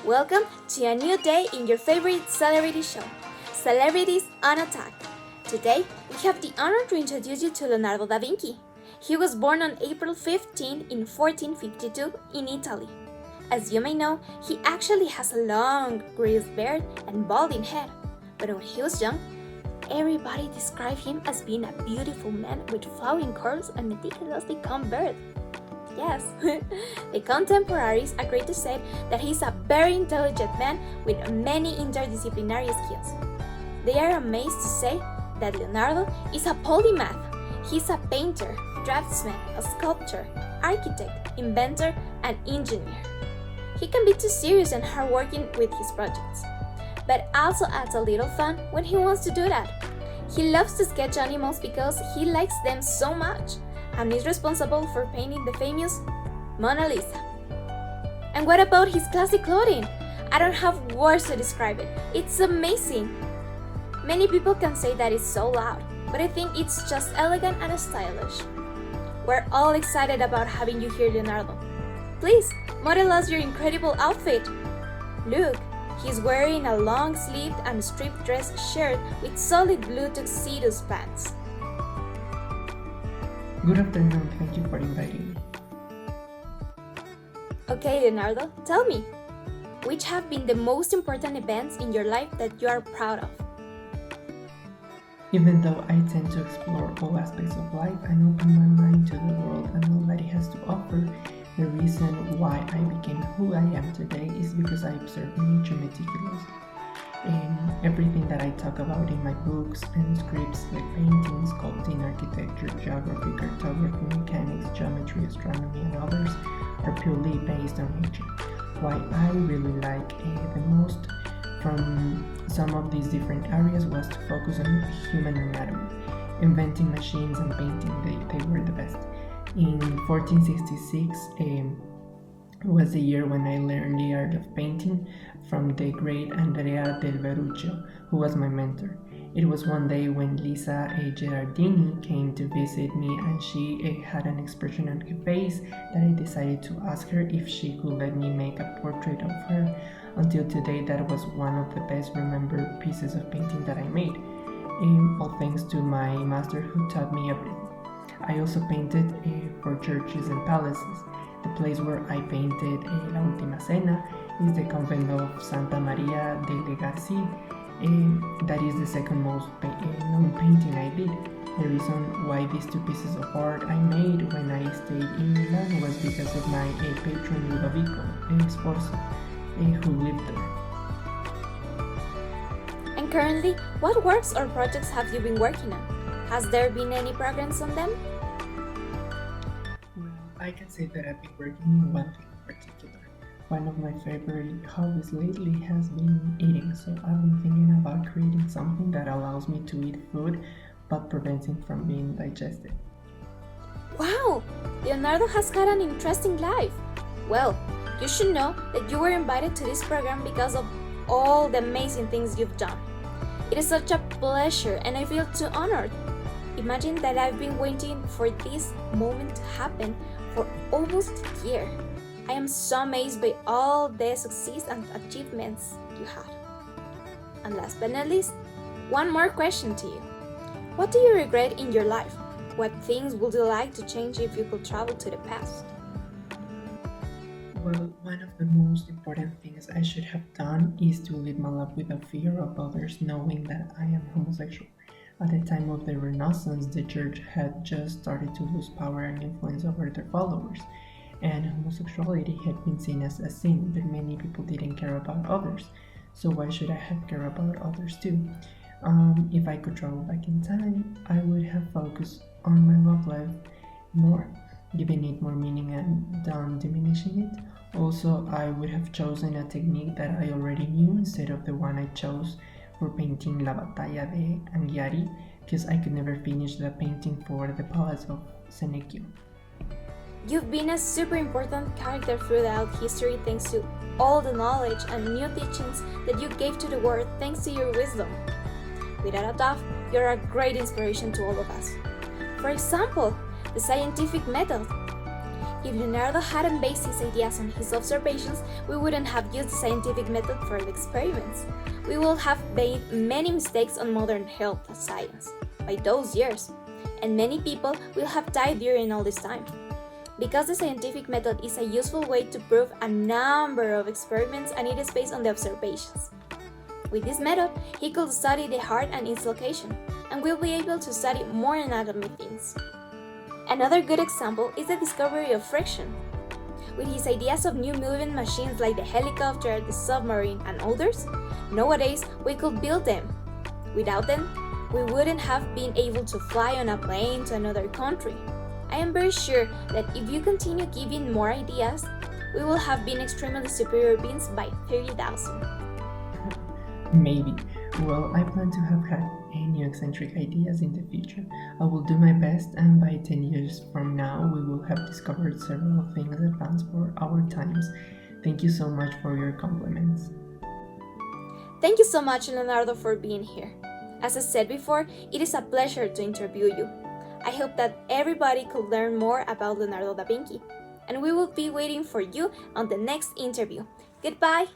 Welcome to a new day in your favorite celebrity show, Celebrities on Attack. Today, we have the honor to introduce you to Leonardo da Vinci. He was born on April 15 in 1452 in Italy. As you may know, he actually has a long, greased beard and balding head. But when he was young, everybody described him as being a beautiful man with flowing curls and meticulously combed beard. Yes, the contemporaries agree to say that he's a very intelligent man with many interdisciplinary skills. They are amazed to say that Leonardo is a polymath. He's a painter, draftsman, a sculptor, architect, inventor, and engineer. He can be too serious and hardworking with his projects, but also adds a little fun when he wants to do that. He loves to sketch animals because he likes them so much, and is responsible for painting the famous Mona Lisa. And what about his classic clothing? I don't have words to describe it. It's amazing. Many people can say that it's so loud, but I think it's just elegant and stylish. We're all excited about having you here, Leonardo. Please, model us your incredible outfit. Look, he's wearing a long-sleeved and striped dress shirt with solid blue tuxedo pants. Good afternoon, thank you for inviting me. Okay, Leonardo, tell me, which have been the most important events in your life that you are proud of? Even though I tend to explore all aspects of life and open my mind to the world and all that it has to offer, the reason why I became who I am today is because I observe nature meticulously. Everything that I talk about in my books and scripts, like painting, sculpting, architecture, geography, cartography, mechanics, geometry, astronomy, and others, are purely based on nature. What I really like the most from some of these different areas was to focus on human anatomy. Inventing machines and painting, they were the best. In 1466 was the year when I learned the art of painting from the great Andrea del Verrocchio, who was my mentor. It was one day when Lisa Gerardini came to visit me, and she had an expression on her face that I decided to ask her if she could let me make a portrait of her. Until today, that was one of the best remembered pieces of painting that I made, all thanks to my master who taught me everything. I also painted for churches and palaces. The place where I painted La Última Cena is the convent of Santa Maria delle Garci. That is the second most known painting I did. The reason why these two pieces of art I made when I stayed in Milan was because of my patron Ludovico Sforza, who lived there. And currently, what works or projects have you been working on? Has there been any progress on them? Well, I can say that I've been working on one thing in particular. One of my favorite hobbies lately has been eating, so I've been thinking about creating something that allows me to eat food but prevents it from being digested. Wow! Leonardo has had an interesting life. Well, you should know that you were invited to this program because of all the amazing things you've done. It is such a pleasure and I feel too honored. Imagine that I've been waiting for this moment to happen for almost a year. I am so amazed by all the success and achievements you had. And last but not least, one more question to you. What do you regret in your life? What things would you like to change if you could travel to the past? Well, one of the most important things I should have done is to live my life without fear of others knowing that I am homosexual. At the time of the Renaissance, the church had just started to lose power and influence over their followers, and homosexuality had been seen as a sin, but many people didn't care about others. So why should I have cared about others too? If I could travel back in time, I would have focused on my love life more, giving it more meaning and done diminishing it. Also, I would have chosen a technique that I already knew instead of the one I chose for painting La Battaglia de Anghiari, because I could never finish the painting for the Palace of Senecchio. You've been a super important character throughout history thanks to all the knowledge and new teachings that you gave to the world thanks to your wisdom. Without a doubt, you're a great inspiration to all of us. For example, the scientific method. If Leonardo hadn't based his ideas on his observations, we wouldn't have used the scientific method for the experiments. We would have made many mistakes on modern health science by those years, and many people will have died during all this time. Because the scientific method is a useful way to prove a number of experiments and it is based on the observations. With this method, he could study the heart and its location, and will be able to study more anatomy things. Another good example is the discovery of friction. With his ideas of new moving machines like the helicopter, the submarine, and others, nowadays we could build them. Without them, we wouldn't have been able to fly on a plane to another country. I am very sure that if you continue giving more ideas, we will have been extremely superior beings by 30,000. Maybe. Well, I plan to have had new eccentric ideas in the future. I will do my best, and by 10 years from now, we will have discovered several things advanced for our times. Thank you so much for your compliments. Thank you so much, Leonardo, for being here. As I said before, it is a pleasure to interview you. I hope that everybody could learn more about Leonardo da Vinci, and we will be waiting for you on the next interview. Goodbye!